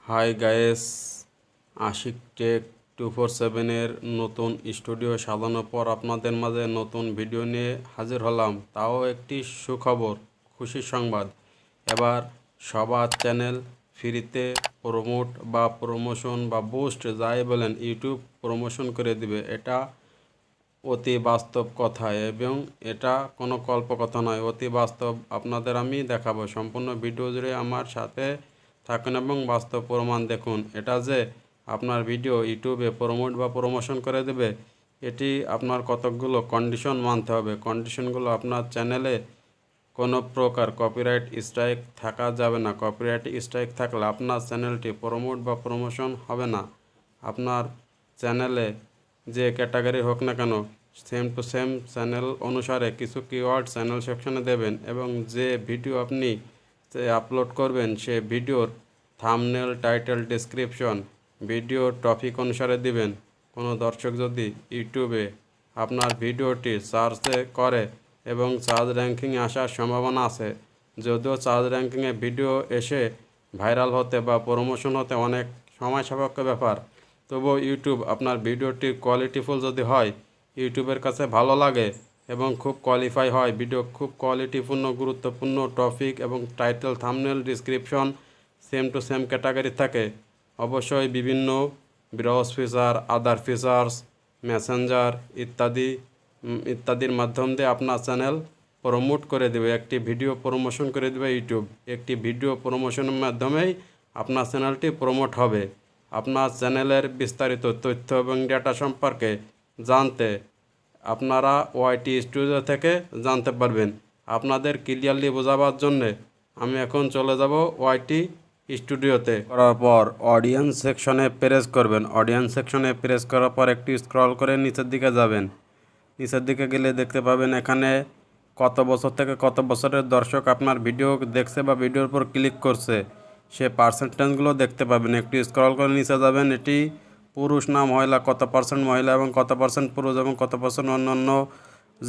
Hi guys, Ashiq take 247 এর নতুন studio সাজানোর পর আপনাদের মাঝে নতুন ভিডিও নিয়ে হাজির হলাম। তাও একটি সুখবর, খুশির সংবাদ। এবার সবার চ্যানেল ফ্রিতে প্রমোট বা প্রমোশন বা বুস্ট যাই বলেন ইউটিউব প্রমোশন করে দিবে। এটা অতি বাস্তব কথা এবং এটা কোনো কল্পকথা নয়, অতি বাস্তব। আপনাদের আমি দেখাবো সম্পূর্ণ ভিডিও জুড়ে আমার সাথে থাকুন এবং বাস্তব প্রমাণ দেখুন। এটা যে আপনার ভিডিও ইউটিউবে প্রমোট বা প্রমোশন করে দেবে, এটি আপনার কতকগুলো কন্ডিশন মানতে হবে। কন্ডিশনগুলো: আপনার চ্যানেলে কোনো প্রকার কপিরাইট স্ট্রাইক থাকা যাবে না। কপিরাইট স্ট্রাইক থাকলে আপনার চ্যানেলটি প্রমোট বা প্রমোশন হবে না। আপনার চ্যানেলে যে ক্যাটাগরি হোক না কেন, সেম টু সেম চ্যানেল অনুসারে কিছু কিওয়ার্ড চ্যানেল সেকশনে দেবেন এবং যে ভিডিও আপনি আপলোড করবেন সে ভিডিওর thumbnail, title, description video topic অনুসারে দিবেন। কোনো দর্শক যদি ইউটিউবে আপনার ভিডিওটি সার্চে করে এবং সার্চ র্যাঙ্কিংয়ে আসার সম্ভাবনা আছে, যদিও সার্চ র্যাঙ্কিংয়ে ভিডিও এসে ভাইরাল হতে বা প্রমোশন হতে অনেক সময় সাপেক্ষ ব্যাপার, তবুও ইউটিউব আপনার ভিডিওটি কোয়ালিটিফুল যদি হয়, ইউটিউবের কাছে ভালো লাগে এবং খুব কোয়ালিফাই হয়, ভিডিও খুব কোয়ালিটিপূর্ণ, গুরুত্বপূর্ণ টপিক এবং title, thumbnail, description same to same category থাকে, অবশ্যই বিভিন্ন ব্রাউজ ফিচার, আদার ফিচার্স, মেসেঞ্জার ইত্যাদির মাধ্যম দিয়ে আপনার চ্যানেল প্রমোট করে দেবে, একটি ভিডিও প্রমোশন করে দেবে ইউটিউব। একটি ভিডিও প্রমোশনের মাধ্যমেই আপনার চ্যানেলটি প্রমোট হবে। আপনার চ্যানেলের বিস্তারিত তথ্য এবং ডেটা সম্পর্কে জানতে আপনারা ওয়াইটি স্টুডিও থেকে জানতে পারবেন। আপনাদের ক্লিয়ারলি বোঝাবার জন্যে আমি এখন চলে যাব ওয়াইটি স্টুডিওতে। করার পর অডিয়েন্স সেকশনে প্রেস করবেন। অডিয়েন্স সেকশনে প্রেস করার পর একটু স্ক্রল করে নিচের দিকে যাবেন। নিচের দিকে গেলে দেখতে পাবেন এখানে কত বছর থেকে কত বছরের দর্শক আপনার ভিডিও দেখছে বা ভিডিওর উপর ক্লিক করছে সে পার্সেন্টেজগুলো দেখতে পাবেন। একটু স্ক্রল করে নিচে যাবেন। এটি পুরুষ না মহিলা, কত পার্সেন্ট মহিলা এবং কত পার্সেন্ট পুরুষ এবং কত পার্সেন্ট অন্যান্য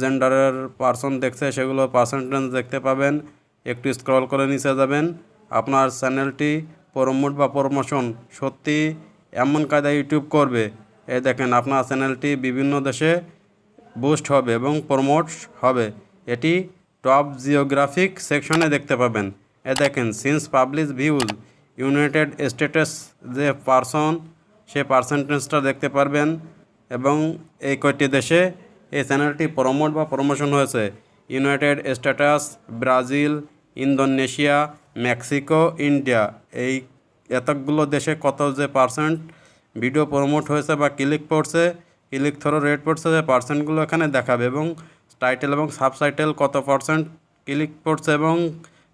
জেন্ডারের পার্সন দেখছে সেগুলো পার্সেন্টেজ দেখতে পাবেন। একটু স্ক্রল করে নিচে যাবেন। আপনার চ্যানেলটি প্রমোট বা প্রমোশন সত্যি এমন কায়দায় ইউটিউব করবে, এই দেখেন আপনার চ্যানেলটি বিভিন্ন দেশে বুস্ট হবে এবং প্রমোট হবে। এটি টপ জিওগ্রাফিক সেকশনে দেখতে পাবেন। এ দেখেন since publish views United states যে পার্সন সে পার্সেন্টেজটা দেখতে পারবেন এবং এই কয়টি দেশে এই চ্যানেলটি প্রমোট বা প্রমোশন হয়েছে: United states, Brazil, Indonesia, Mexico, India. এই এতগুলো দেশে কত যে পার্সেন্ট ভিডিও প্রমোট হয়েছে বা ক্লিক পড়ছে, ক্লিক থ্রো রেট পড়ছে, যে পার্সেন্টগুলো এখানে দেখাবে এবং টাইটেল এবং সাবটাইটেল কত পার্সেন্ট ক্লিক পড়ছে এবং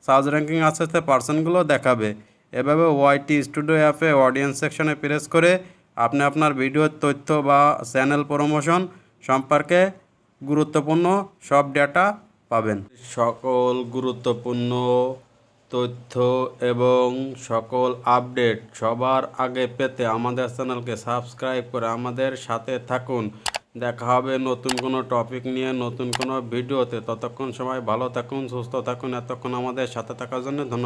সার্চ র্যাঙ্কিং আছে সে পার্সেন্টগুলো দেখাবে। এভাবে ওয়াইটি স্টুডিও অ্যাপে অডিয়েন্স সেকশনে প্রেস করে আপনি আপনার ভিডিওর তথ্য বা চ্যানেল প্রমোশন সম্পর্কে গুরুত্বপূর্ণ সব ডেটা পাবেন। সকল গুরুত্বপূর্ণ তথ্য এবং সকল আপডেট সবার আগে পেতে আমাদের চ্যানেলকে সাবস্ক্রাইব করে আমাদের সাথে থাকুন। দেখা হবে নতুন কোনো টপিক নিয়ে নতুন কোনো ভিডিওতে। ততক্ষণ সময় ভালো থাকুন, সুস্থ থাকুন। এতক্ষণ আমাদের সাথে থাকার জন্য ধন্যবাদ।